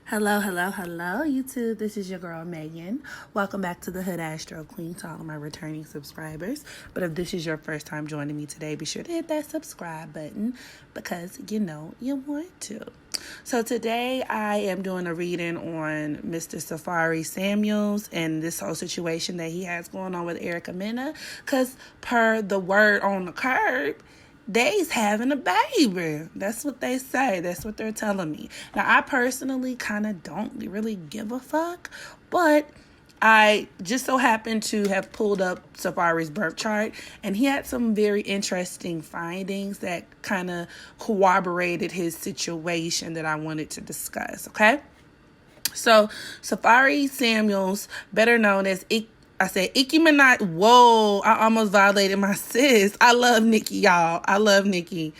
Hello, hello, hello, YouTube. This is your girl, Megan. Welcome back to the Hood Astro Queen, to all of my returning subscribers. But if this is your first time joining me today, be sure to hit that subscribe button because you know you want to. So today I am doing a reading on Mr. Safaree Samuels and this whole situation that he has going on with Erica Mena. Because per the word on the curb, they's having a baby. That's what they say. That's what they're telling me. Now, I personally kind of don't really give a fuck, but I just so happened to have pulled up Safaree's birth chart, and he had some very interesting findings that kind of corroborated his situation that I wanted to discuss, okay? So, Safaree Samuels, better known as Nicki Minaj. Whoa, I almost violated my sis. I love Nicki, y'all. I love Nicki.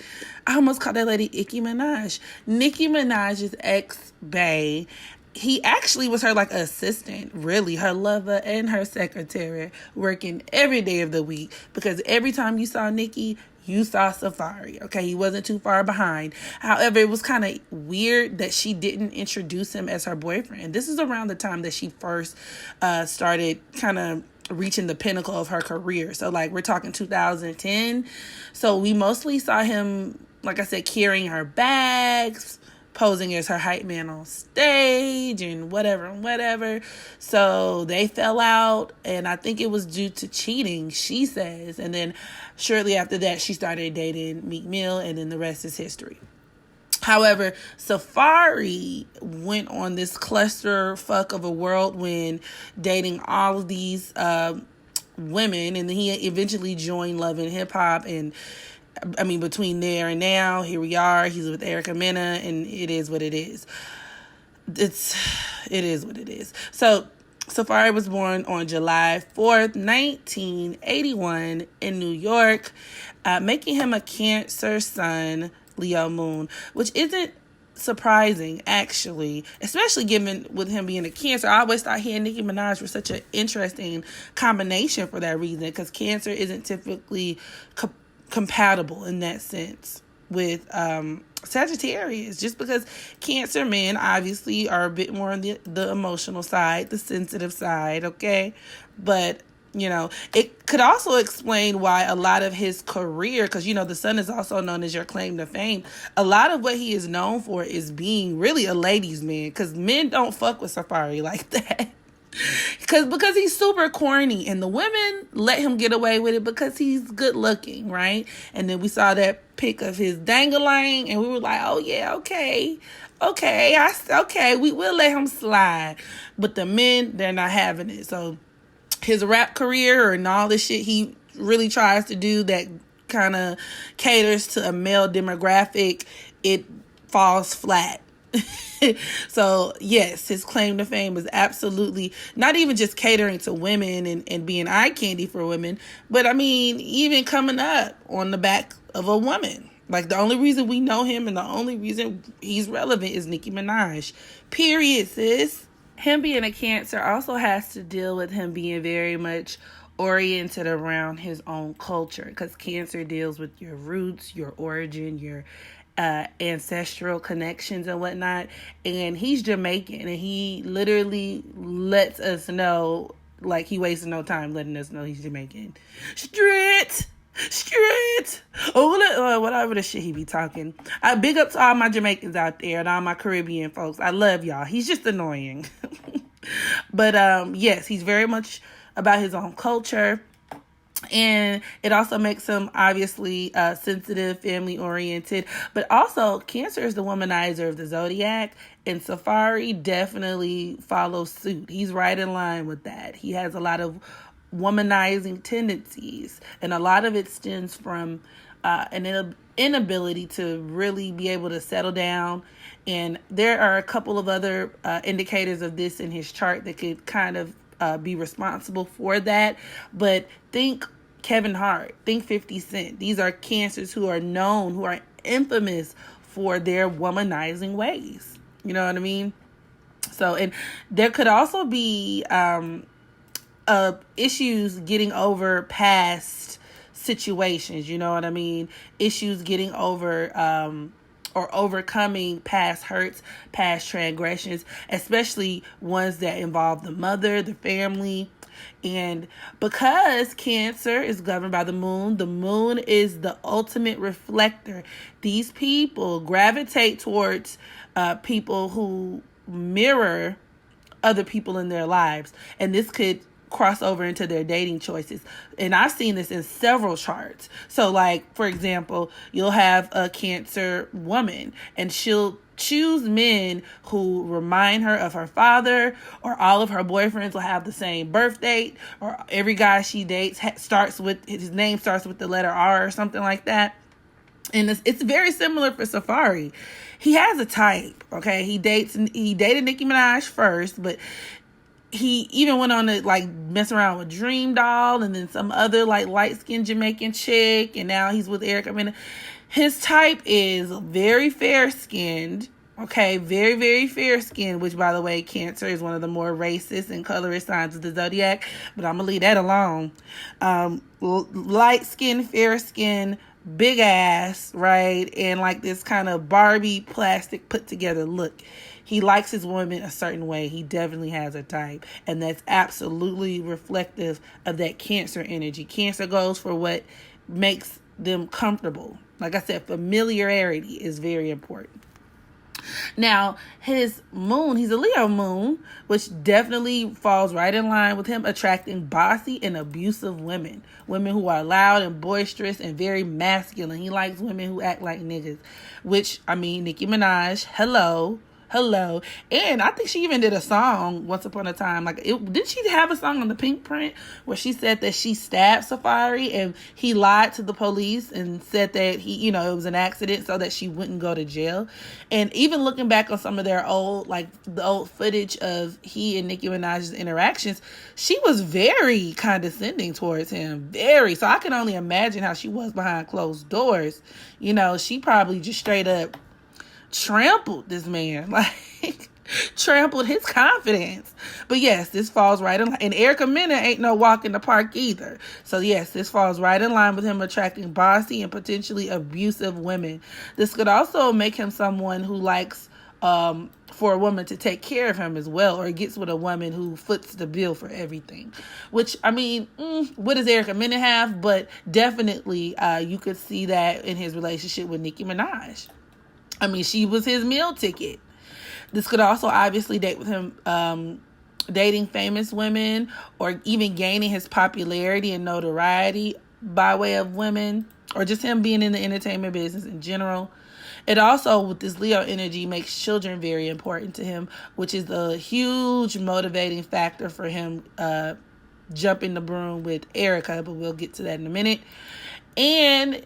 I almost called that lady Nicki Minaj. Nicki Minaj's ex-bae. He actually was her assistant, really, her lover and her secretary, working every day of the week because every time you saw Nicki, you saw Safaree, okay? He wasn't too far behind. However, it was kind of weird that she didn't introduce him as her boyfriend. This is around the time that she first started kind of reaching the pinnacle of her career. So, we're talking 2010. So, we mostly saw him, like I said, carrying her bags, posing as her hype man on stage and whatever. So they fell out, and I think it was due to cheating, she says. And then shortly after that, she started dating Meek Mill, and then the rest is history. However, Safaree went on this clusterfuck of a whirlwind, dating all of these women, and then he eventually joined Love and Hip Hop, and between there and now, here we are. He's with Erica Mena, and it is what it is. It is what it is. So, Safaree was born on July 4th, 1981 in New York, making him a Cancer Sun, Leo Moon, which isn't surprising, actually, especially given with him being a Cancer. I always thought he and Nicki Minaj were such an interesting combination for that reason, because Cancer isn't typically compatible in that sense with Sagittarius, just because Cancer men obviously are a bit more on the emotional side, the sensitive side, okay? But it could also explain why a lot of his career, because the sun is also known as your claim to fame, a lot of what he is known for is being really a ladies' man, because men don't fuck with Safaree like that. Because he's super corny, and the women let him get away with it because he's good looking, right? And then we saw that pic of his dangling, and we were like, oh yeah, okay, we will let him slide. But the men, they're not having it. So his rap career and all this shit he really tries to do that kind of caters to a male demographic, it falls flat. So yes, his claim to fame is absolutely not even just catering to women and being eye candy for women, but even coming up on the back of a woman. The only reason we know him and the only reason he's relevant is Nicki Minaj. Period, sis. Him being a Cancer also has to deal with him being very much oriented around his own culture, because Cancer deals with your roots, your origin, your ancestral connections and whatnot. And he's Jamaican, and he literally lets us know, he wasted no time letting us know he's Jamaican. Street, whatever the shit he be talking. Big up to all my Jamaicans out there and all my Caribbean folks. I love y'all. He's just annoying. But yes, he's very much about his own culture. And it also makes him obviously sensitive, family-oriented. But also, Cancer is the womanizer of the zodiac, and Safaree definitely follows suit. He's right in line with that. He has a lot of womanizing tendencies, and a lot of it stems from an inability to really be able to settle down. And there are a couple of other indicators of this in his chart that could kind of be responsible for that. But think Kevin Hart, think 50 Cent. These are Cancers who are known, who are infamous for their womanizing ways. You know what I mean? So, and there could also be issues getting over past situations. You know what I mean? Issues getting over or overcoming past hurts, past transgressions, especially ones that involve the mother, the family. And because Cancer is governed by the moon is the ultimate reflector. These people gravitate towards people who mirror other people in their lives. And this could cross over into their dating choices. And I've seen this in several charts. So like, for example, you'll have a Cancer woman and she'll choose men who remind her of her father, or all of her boyfriends will have the same birth date, or every guy she dates starts with, his name starts with the letter R or something like that. And it's very similar for Safaree. He has a type, okay? He dated Nicki Minaj first, but he even went on to like mess around with Dream Doll and then some other like light-skinned Jamaican chick, and now he's with Erica Mena. His type is very fair-skinned, okay? Very, very fair-skinned, which, by the way, Cancer is one of the more racist and colorist signs of the zodiac, but I'm going to leave that alone. Light-skinned, fair-skinned, big ass, right? And like this kind of Barbie plastic put-together look. He likes his woman a certain way. He definitely has a type. And that's absolutely reflective of that Cancer energy. Cancer goes for what makes them comfortable. Like I said, familiarity is very important. Now, his moon, he's a Leo moon, which definitely falls right in line with him attracting bossy and abusive women. Women who are loud and boisterous and very masculine. He likes women who act like niggas, which, I mean, Nicki Minaj, hello. And I think she even did a song once upon a time. Didn't she have a song on the Pink Print where she said that she stabbed Safaree and he lied to the police and said that it was an accident so that she wouldn't go to jail. And even looking back on some of their the old footage of he and Nicki Minaj's interactions, she was very condescending towards him. Very. So I can only imagine how she was behind closed doors. She probably just straight up trampled this man, trampled his confidence. But yes, this falls right in line. And Erica Mena ain't no walk in the park either. So yes, this falls right in line with him attracting bossy and potentially abusive women. This could also make him someone who likes for a woman to take care of him as well, or gets with a woman who foots the bill for everything. Which, I mean, what does Erica Mena have? But definitely you could see that in his relationship with Nicki Minaj. I mean, she was his meal ticket. This could also obviously date with him dating famous women, or even gaining his popularity and notoriety by way of women, or just him being in the entertainment business in general. It also, with this Leo energy, makes children very important to him, which is a huge motivating factor for him jumping the broom with Erica, but we'll get to that in a minute. And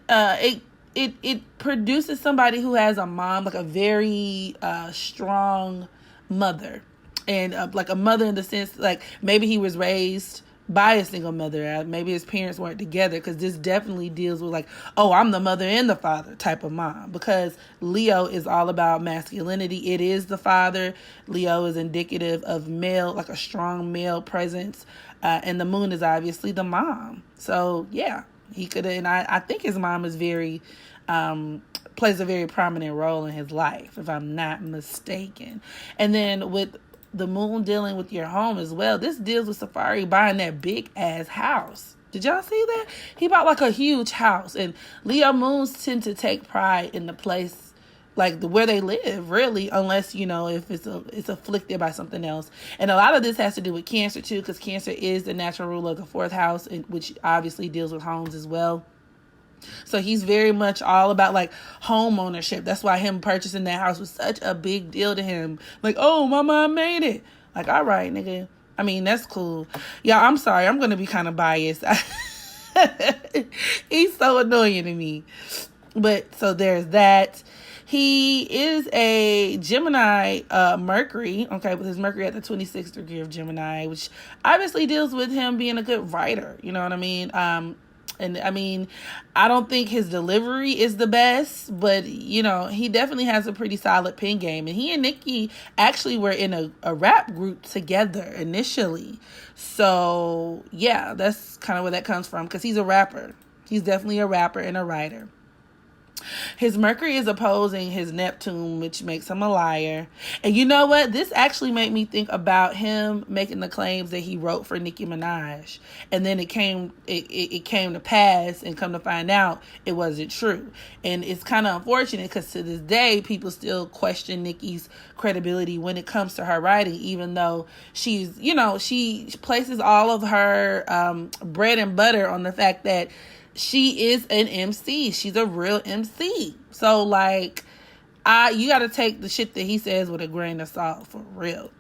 it produces somebody who has a mom, like a very strong mother. And like a mother in the sense, like maybe he was raised by a single mother. Maybe his parents weren't together, because this definitely deals with I'm the mother and the father type of mom. Because Leo is all about masculinity. It is the father. Leo is indicative of male, like a strong male presence. And the moon is obviously the mom. So yeah, he could, and I think his mom is very, plays a very prominent role in his life, if I'm not mistaken. And then with the moon dealing with your home as well, this deals with Safaree buying that big ass house. Did y'all see that? He bought a huge house. And Leo moons tend to take pride in the place, where they live, really, unless, if it's afflicted by something else. And a lot of this has to do with Cancer too, because Cancer is the natural ruler of the fourth house, which obviously deals with homes as well. So he's very much all about home ownership. That's why him purchasing that house was such a big deal to him. Oh, my mom made it. All right, nigga. I mean, that's cool. Yeah, I'm sorry. I'm going to be kind of biased. He's so annoying to me. But so there's that. He is a Gemini Mercury, okay, with his Mercury at the 26th degree of Gemini, which obviously deals with him being a good writer. You know what I mean? And I mean, I don't think his delivery is the best, but, he definitely has a pretty solid pen game. And he and Nicki actually were in a rap group together initially. So, yeah, that's kind of where that comes from, because he's a rapper. He's definitely a rapper and a writer. His Mercury is opposing his Neptune, which makes him a liar. And you know what? This actually made me think about him making the claims that he wrote for Nicki Minaj. And then it came to pass, and come to find out it wasn't true. And it's kind of unfortunate because to this day, people still question Nicki's credibility when it comes to her writing, even though she's, she places all of her bread and butter on the fact that she is an MC. She's a real MC. So, you got to take the shit that he says with a grain of salt, for real.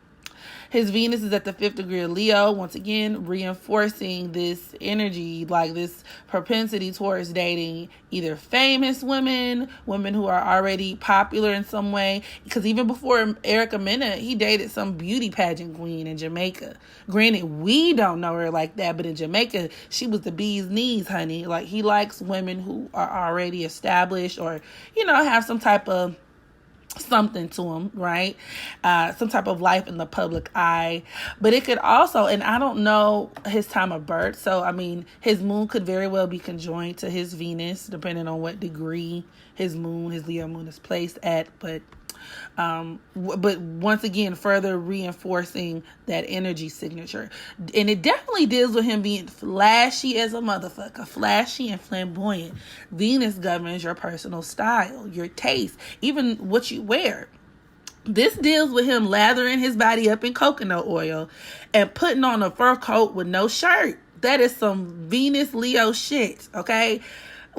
His Venus is at the 5th degree of Leo, once again, reinforcing this energy, this propensity towards dating either famous women who are already popular in some way. Because even before Erica Mena, he dated some beauty pageant queen in Jamaica. Granted, we don't know her like that, but in Jamaica, she was the bee's knees, honey. He likes women who are already established or, have some type of something to him, right? Some type of life in the public eye. But it could also, and I don't know his time of birth, so his moon could very well be conjoined to his Venus, depending on what degree his Leo moon is placed at. But once again, further reinforcing that energy signature. And it definitely deals with him being flashy as a motherfucker, flashy and flamboyant. Venus governs your personal style, your taste, even what you wear. This deals with him lathering his body up in coconut oil and putting on a fur coat with no shirt. That is some Venus Leo shit, okay?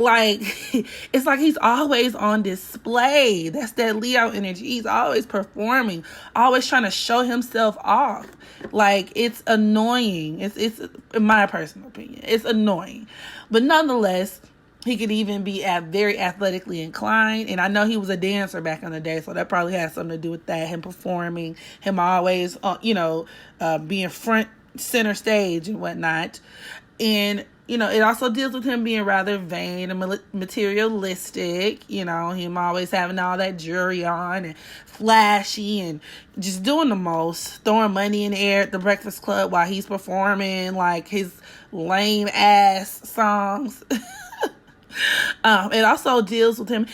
It's like he's always on display. That's that Leo energy. He's always performing, always trying to show himself off. It's annoying. It's in my personal opinion, it's annoying. But nonetheless, he could even be very athletically inclined. And I know he was a dancer back in the day, so that probably has something to do with that. Him performing, him always, being front center stage and whatnot. And it also deals with him being rather vain and materialistic, him always having all that jewelry on and flashy and just doing the most, throwing money in the air at the Breakfast Club while he's performing his lame ass songs. It also deals with him.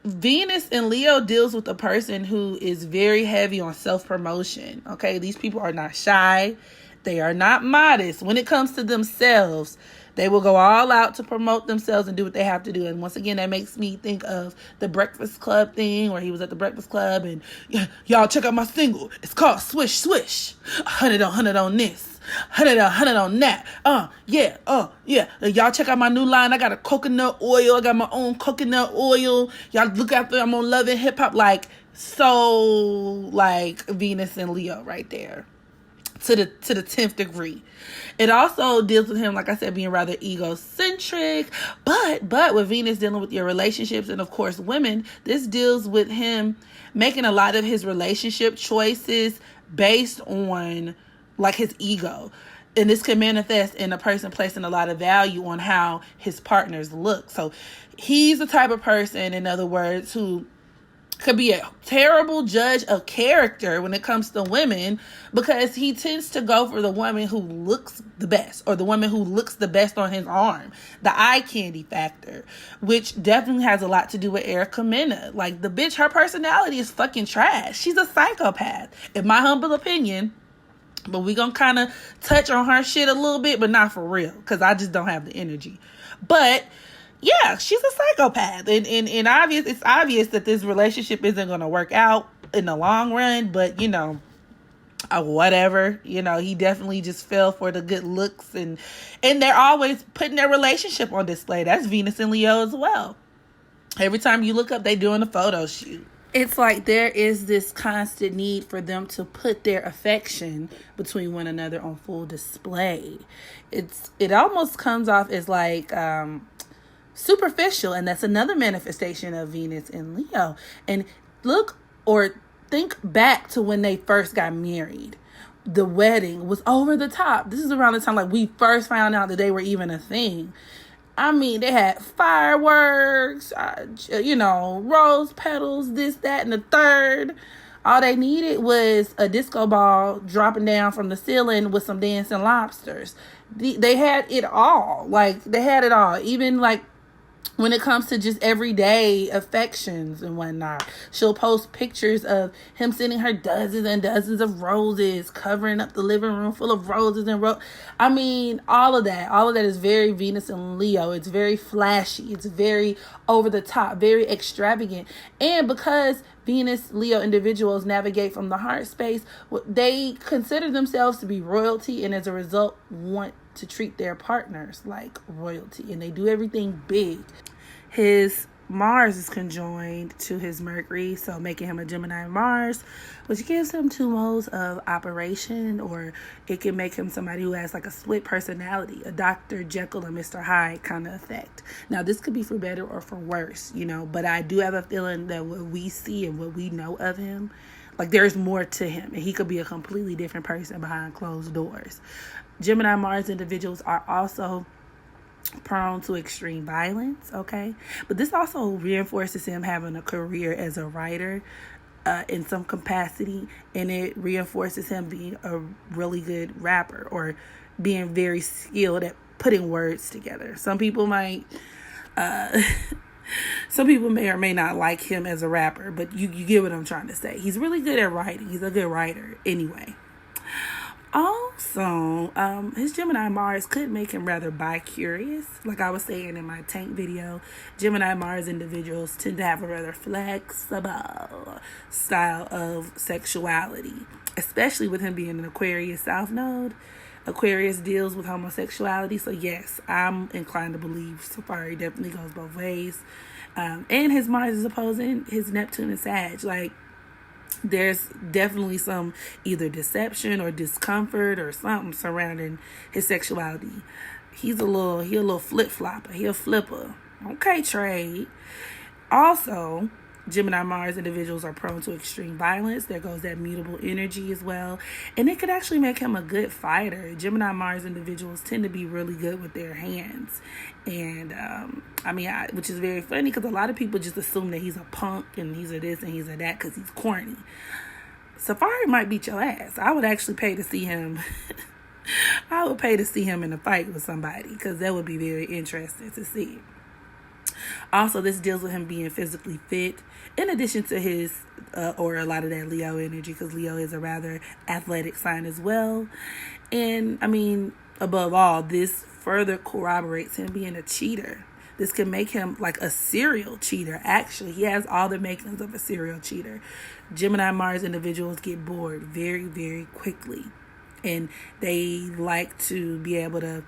Venus in Leo deals with a person who is very heavy on self-promotion. Okay, these people are not shy. They are not modest. When it comes to themselves, they will go all out to promote themselves and do what they have to do. And once again, that makes me think of the Breakfast Club thing where he was at the Breakfast Club and y'all check out my single. It's called Swish Swish. 100 on this. 100 on that. Yeah. Y'all check out my new line. I got a coconut oil. I got my own coconut oil. Y'all look after. I'm on Love and Hip Hop. Venus and Leo right there. To the 10th degree. It also deals with him, like I said, being rather egocentric, but with Venus dealing with your relationships and of course women, this deals with him making a lot of his relationship choices based on his ego. And this can manifest in a person placing a lot of value on how his partners look. So he's the type of person, in other words, who could be a terrible judge of character when it comes to women because he tends to go for the woman who looks the best or the woman who looks the best on his arm. The eye candy factor, which definitely has a lot to do with Erica Mena. The bitch, her personality is fucking trash. She's a psychopath, in my humble opinion. But we gonna kind of touch on her shit a little bit, but not for real because I just don't have the energy. But yeah, she's a psychopath. And it's obvious that this relationship isn't going to work out in the long run. But, whatever. He definitely just fell for the good looks. And they're always putting their relationship on display. That's Venus and Leo as well. Every time you look up, they doing a photo shoot. It's like there is this constant need for them to put their affection between one another on full display. It almost comes off as superficial, and that's another manifestation of Venus in Leo. And look or think back to when they first got married. The wedding was over the top. This is around the time we first found out that they were even a thing. They had fireworks, rose petals, this, that, and the third. All they needed was a disco ball dropping down from the ceiling with some dancing lobsters. They had it all. They had it all. Even when it comes to just everyday affections and whatnot. She'll post pictures of him sending her dozens and dozens of roses, covering up the living room full of roses and I mean, all of that is very Venus and Leo. It's very flashy. It's very over the top, very extravagant. And because Venus, Leo individuals navigate from the heart space, they consider themselves to be royalty, and as a result want to treat their partners like royalty, and they do everything big. His Mars is conjoined to his Mercury, so making him a Gemini Mars, which gives him 2 modes of operation, or it can make him somebody who has like a split personality, a Dr. Jekyll and Mr. Hyde kind of effect. Now, this could be for better or for worse, but I do have a feeling that what we see and what we know of him, like there's more to him, and he could be a completely different person behind closed doors. Gemini Mars individuals are also prone to extreme violence, okay? But this also reinforces him having a career as a writer in some capacity, and it reinforces him being a really good rapper or being very skilled at putting words together. Some people may or may not like him as a rapper, but you get what I'm trying to say. He's really good at writing. He's a good writer anyway. Also, his Gemini Mars could make him rather bi-curious. Like I was saying in my tank video, Gemini Mars individuals tend to have a rather flexible style of sexuality, especially with him being an Aquarius South Node. Aquarius deals with homosexuality, so yes, I'm inclined to believe Safaree definitely goes both ways. And his Mars is opposing his Neptune and Sag. Like, there's definitely some either deception or discomfort or something surrounding his sexuality. He a little flip-flopper. He a flipper. Okay, trade. Also, Gemini Mars individuals are prone to extreme violence. There goes that mutable energy as well. And it could actually make him a good fighter. Gemini Mars individuals tend to be really good with their hands. And, which is very funny because a lot of people just assume that he's a punk and he's a this and he's a that because he's corny. Safaree might beat your ass. I would actually pay to see him. I would pay to see him in a fight with somebody because that would be very interesting to see. Also, this deals with him being physically fit, in addition to his, or a lot of that Leo energy, because Leo is a rather athletic sign as well. And, above all, this further corroborates him being a cheater. This can make him like a serial cheater, actually. He has all the makings of a serial cheater. Gemini Mars individuals get bored very, very quickly. And they like to be able to,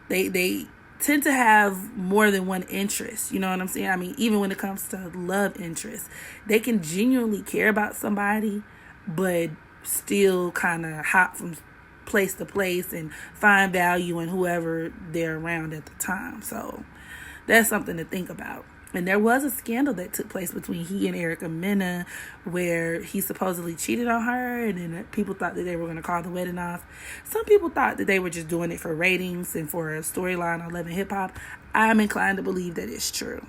they tend to have more than one interest. You know what I'm saying? Even when it comes to love interest, they can genuinely care about somebody, but still kind of hop from place to place and find value in whoever they're around at the time. So that's something to think about. And there was a scandal that took place between he and Erica Mena where he supposedly cheated on her, and then people thought that they were going to call the wedding off. Some people thought that they were just doing it for ratings and for a storyline on Love and Hip Hop. I'm inclined to believe that it's true.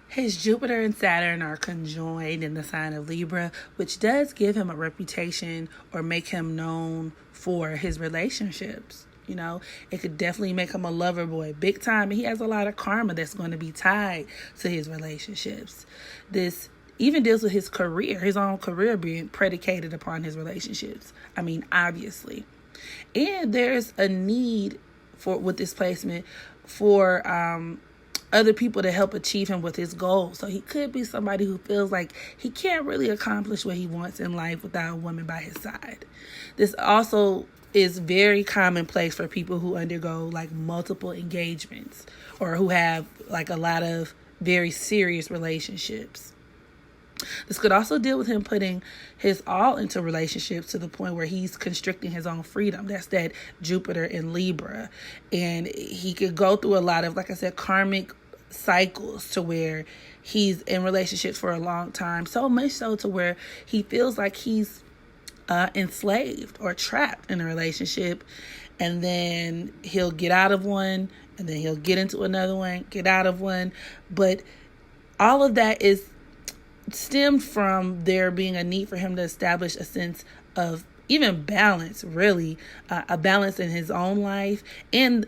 His Jupiter and Saturn are conjoined in the sign of Libra, which does give him a reputation or make him known for his relationships. It could definitely make him a lover boy big time. And he has a lot of karma that's going to be tied to his relationships. This even deals with his career, his own career being predicated upon his relationships. Obviously. And there's a need with this placement for other people to help achieve him with his goals. So he could be somebody who feels like he can't really accomplish what he wants in life without a woman by his side. This also is very commonplace for people who undergo like multiple engagements or who have like a lot of very serious relationships. This could also deal with him putting his all into relationships to the point where he's constricting his own freedom. That's that Jupiter in Libra. And he could go through a lot of, like I said, karmic cycles to where he's in relationships for a long time. So much so to where he feels like he's enslaved or trapped in a relationship, and then he'll get out of one, and then he'll get into another one, get out of one. But all of that is stemmed from there being a need for him to establish a sense of even balance, really, a balance in his own life and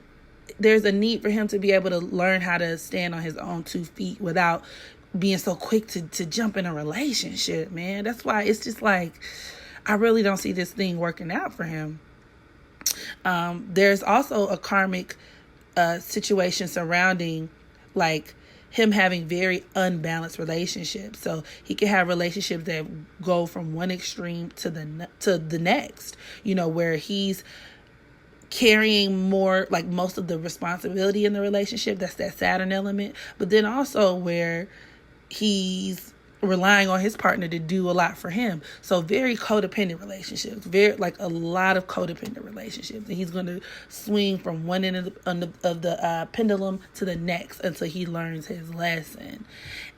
there's a need for him to be able to learn how to stand on his own 2 feet without being so quick to jump in a relationship, man. That's why it's just like, I really don't see this thing working out for him. There's also a karmic situation surrounding like him having very unbalanced relationships. So he can have relationships that go from one extreme to the next, where he's carrying more, like most of the responsibility in the relationship. That's that Saturn element. But then also where he's relying on his partner to do a lot for him. So very codependent relationships, very like a lot of codependent relationships. And he's going to swing from one end of the pendulum to the next until he learns his lesson.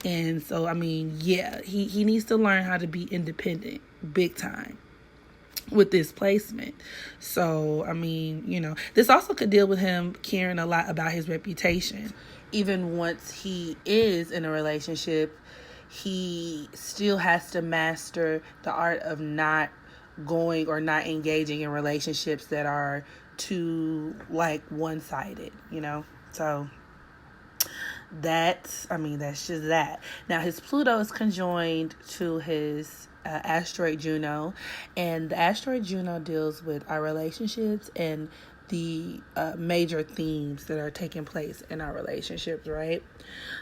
And so, I mean, yeah, he needs to learn how to be independent big time with this placement. So, I mean, this also could deal with him caring a lot about his reputation. Even once he is in a relationship, he still has to master the art of not going or not engaging in relationships that are too like one-sided, So that's just that. Now his Pluto is conjoined to his asteroid Juno, and the asteroid Juno deals with our relationships and the major themes that are taking place in our relationships, right?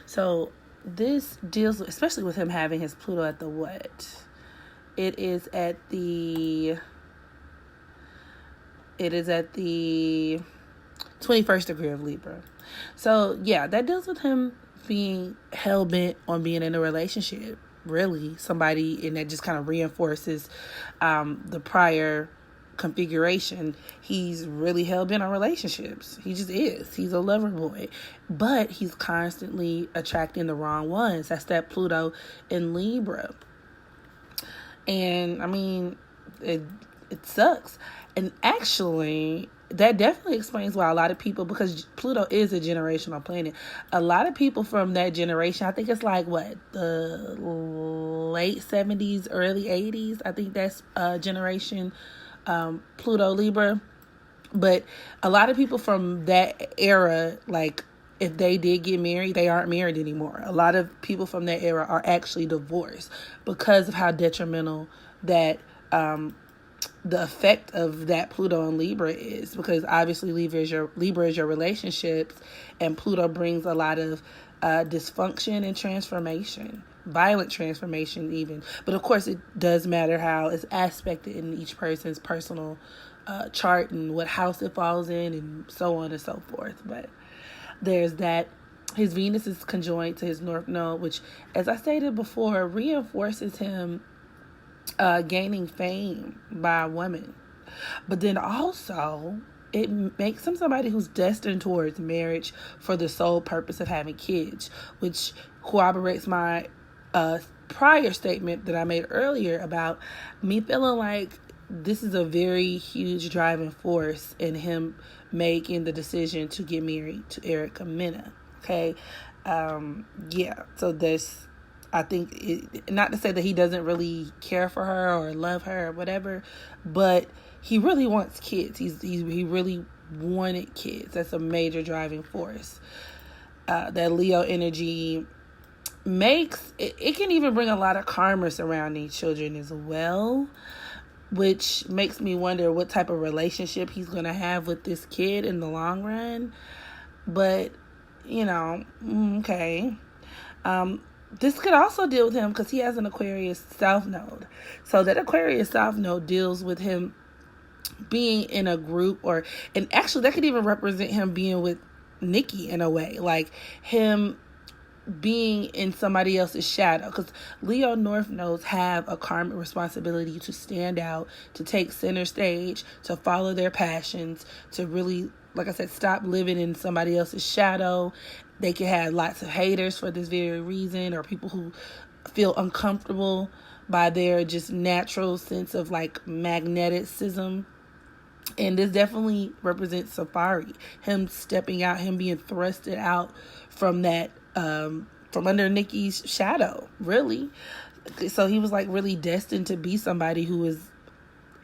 So this deals with, especially with him having his Pluto at the what? It is at the 21st degree of Libra. So yeah, that deals with him being hell-bent on being in a relationship, really. Somebody, and that just kind of reinforces the prior configuration. He's really hell-bent on relationships. He just is. He's a lover boy. But he's constantly attracting the wrong ones. That's that Pluto in Libra. And, I mean, it sucks. And actually, that definitely explains why a lot of people, because Pluto is a generational planet, a lot of people from that generation, I think it's like, the late 70s, early 80s, I think that's generation Pluto Libra. But a lot of people from that era, like, if they did get married, they aren't married anymore. A lot of people from that era are actually divorced because of how detrimental that the effect of that Pluto in Libra is. Because obviously Libra is your relationships, and Pluto brings a lot of dysfunction and transformation, violent transformation even. But of course, it does matter how it's aspected in each person's personal chart and what house it falls in and so on and so forth. But there's that. His Venus is conjoined to his North Node, which, as I stated before, reinforces him gaining fame by a woman. But then also, it makes him somebody who's destined towards marriage for the sole purpose of having kids, which corroborates my prior statement that I made earlier about me feeling like this is a very huge driving force in him making the decision to get married to Erica Mena. Okay. So this, I think, not to say that he doesn't really care for her or love her or whatever, but he really wants kids. He really wanted kids. That's a major driving force. That Leo energy makes, it can even bring a lot of karma surrounding children as well, which makes me wonder what type of relationship he's going to have with this kid in the long run. But, okay. This could also deal with him because he has an Aquarius South Node. So that Aquarius South Node deals with him being in a group, and actually that could even represent him being with Nikki in a way, like him being in somebody else's shadow, because Leo North Nodes have a karmic responsibility to stand out, to take center stage, to follow their passions, to really, like I said, stop living in somebody else's shadow. They can have lots of haters for this very reason, or people who feel uncomfortable by their just natural sense of like magneticism. And this definitely represents Safaree, him stepping out, him being thrusted out from that, from under Nikki's shadow, really. So he was really destined to be somebody who is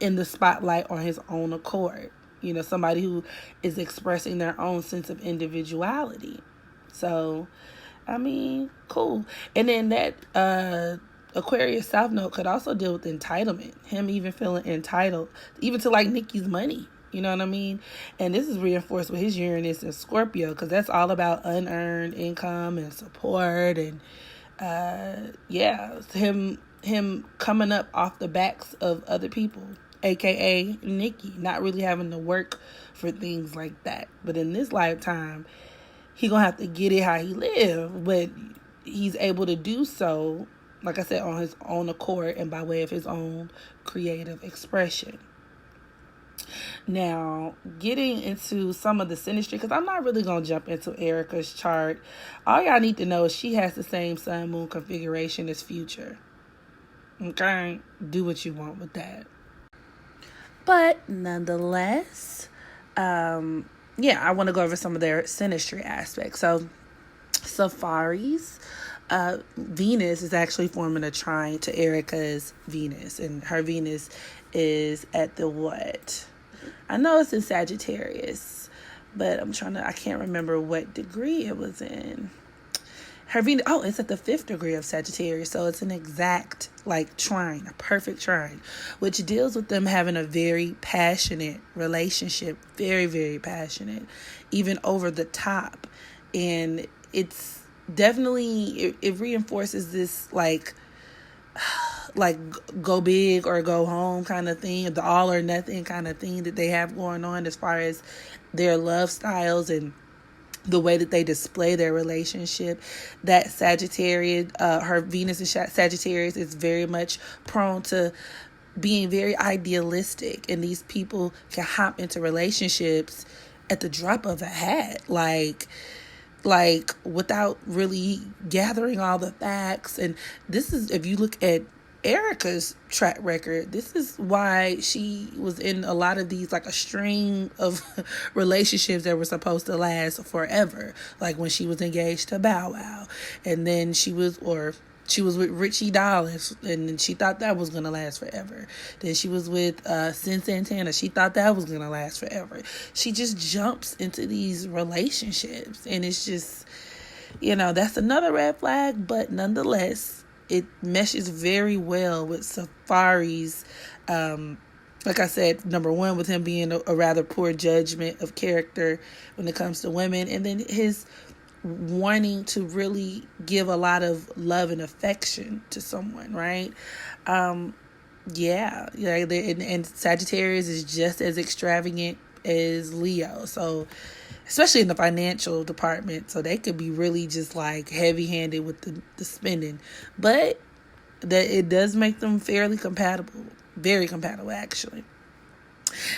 in the spotlight on his own accord. somebody who is expressing their own sense of individuality. So, I mean, cool. And then that Aquarius South Node could also deal with entitlement. Him even feeling entitled, even to like Nikki's money. You know what I mean? And this is reinforced with his Uranus in Scorpio, because that's all about unearned income and support, and him coming up off the backs of other people, aka Nikki, not really having to work for things like that. But in this lifetime, he gonna have to get it how he live, but he's able to do so, like I said, on his own accord and by way of his own creative expression. Now, getting into some of the synastry, because I'm not really going to jump into Erica's chart. All y'all need to know is she has the same sun-moon configuration as Future. Okay? Do what you want with that. But nonetheless, I want to go over some of their synastry aspects. So, Safaree's Venus is actually forming a trine to Erica's Venus, and her Venus is at the what? I know it's in Sagittarius, but I can't remember what degree it was in. Her Venus, it's at the 5th degree of Sagittarius, so it's an exact trine, a perfect trine, which deals with them having a very passionate relationship, very, very passionate, even over the top. And it's definitely, it reinforces this go big or go home kind of thing, the all or nothing kind of thing that they have going on as far as their love styles and the way that they display their relationship. That Sagittarius, her Venus in Sagittarius, is very much prone to being very idealistic, and these people can hop into relationships at the drop of a hat, like without really gathering all the facts. And this is, if you look at Erica's track record, this is why she was in a lot of these, a string of relationships that were supposed to last forever. Like when she was engaged to Bow Wow, and then she was with Richie Dollars, and then she thought that was going to last forever. Then she was with Sin Santana. She thought that was going to last forever. She just jumps into these relationships, and it's just, that's another red flag. But nonetheless, it meshes very well with Safaree's, like I said, number one, with him being a rather poor judgment of character when it comes to women, and then his wanting to really give a lot of love and affection to someone, right? And Sagittarius is just as extravagant as Leo, so especially in the financial department, so they could be really just heavy-handed with the spending, but that it does make them fairly compatible, very compatible actually.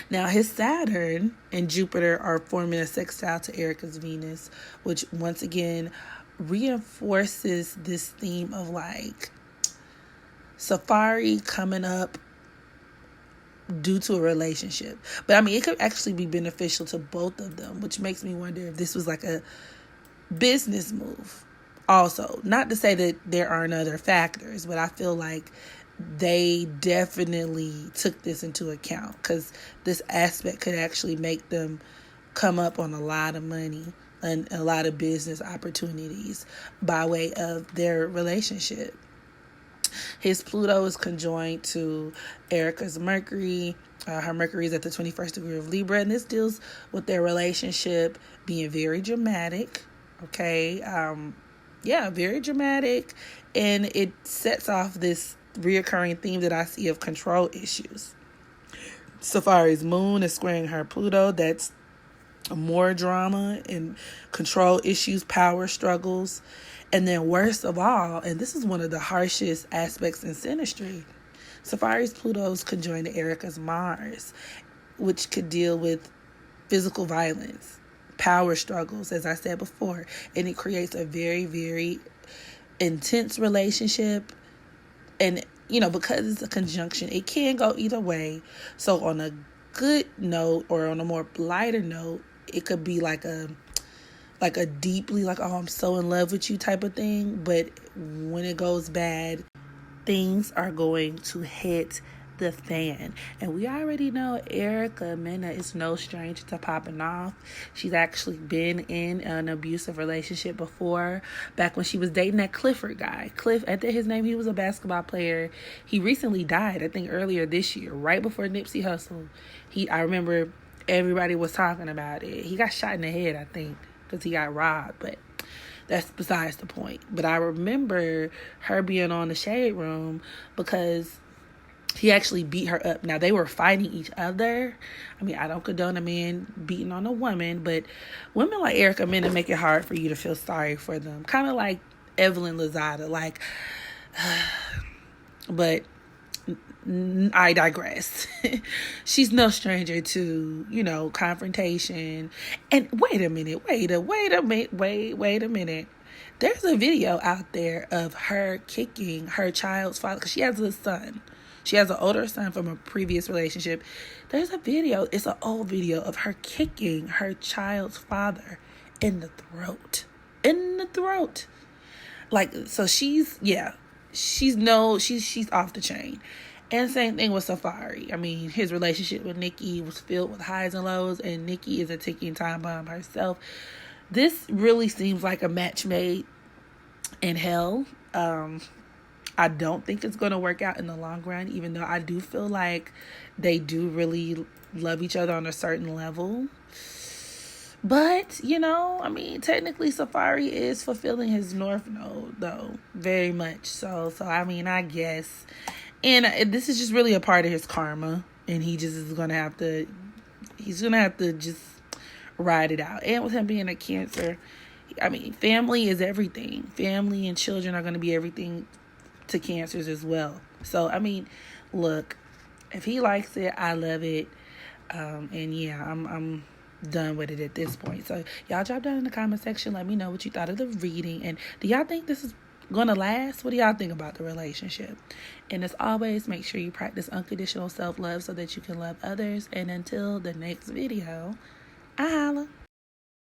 Now, his Saturn and Jupiter are forming a sextile to Erica's Venus, which once again reinforces this theme of Safaree coming up due to a relationship. But it could actually be beneficial to both of them, which makes me wonder if this was a business move also. Not to say that there aren't other factors, but I feel like they definitely took this into account, because this aspect could actually make them come up on a lot of money and a lot of business opportunities by way of their relationship. His Pluto is conjoined to Erica's Mercury. Her Mercury is at the 21st degree of Libra, and this deals with their relationship being very dramatic. Okay, very dramatic, and it sets off this reoccurring theme that I see of control issues. Safaree's moon is squaring her Pluto. That's more drama and control issues, power struggles. And then worst of all, and this is one of the harshest aspects in synastry, Safaree's Pluto is conjoined to Erica's Mars, which could deal with physical violence, power struggles, as I said before. And it creates a very, very intense relationship. And, because it's a conjunction, it can go either way. So on a good note, or on a more lighter note, it could be like a deeply oh, I'm so in love with you type of thing. But when it goes bad, things are going to hit the fan. And we already know Erica Mena is no stranger to popping off. She's actually been in an abusive relationship before, back when she was dating that Clifford guy. Cliff, I think his name, he was a basketball player. He recently died, I think earlier this year, right before Nipsey Hussle. I remember everybody was talking about it. He got shot in the head, I think, because he got robbed, but that's besides the point. But I remember her being on the Shade Room because he actually beat her up. Now, they were fighting each other. I mean, I don't condone a man beating on a woman, but women like Erica Mena make it hard for you to feel sorry for them. Kind of like Evelyn Lozada. Like, but I digress. She's no stranger to, confrontation. And wait a minute. There's a video out there of her kicking her child's father, because she has a son. She has an older son from a previous relationship. There's a video, it's an old video of her kicking her child's father in the throat. Like, so she's off the chain. And same thing with Safaree. I mean, his relationship with Nikki was filled with highs and lows, and Nikki is a ticking time bomb herself. This really seems like a match made in hell. I don't think it's going to work out in the long run, even though I do feel like they do really love each other on a certain level. But, technically Safaree is fulfilling his North Node, though, very much so. So, I guess. And this is just really a part of his karma, and he just is going to have to, just ride it out. And with him being a Cancer, family is everything. Family and children are going to be everything to Cancers as well. So, look, if he likes it, I love it. I'm done with it at this point. So, y'all drop down in the comment section. Let me know what you thought of the reading. And do y'all think this is going to last? What do y'all think about the relationship? And as always, make sure you practice unconditional self-love so that you can love others. And until the next video, I holla.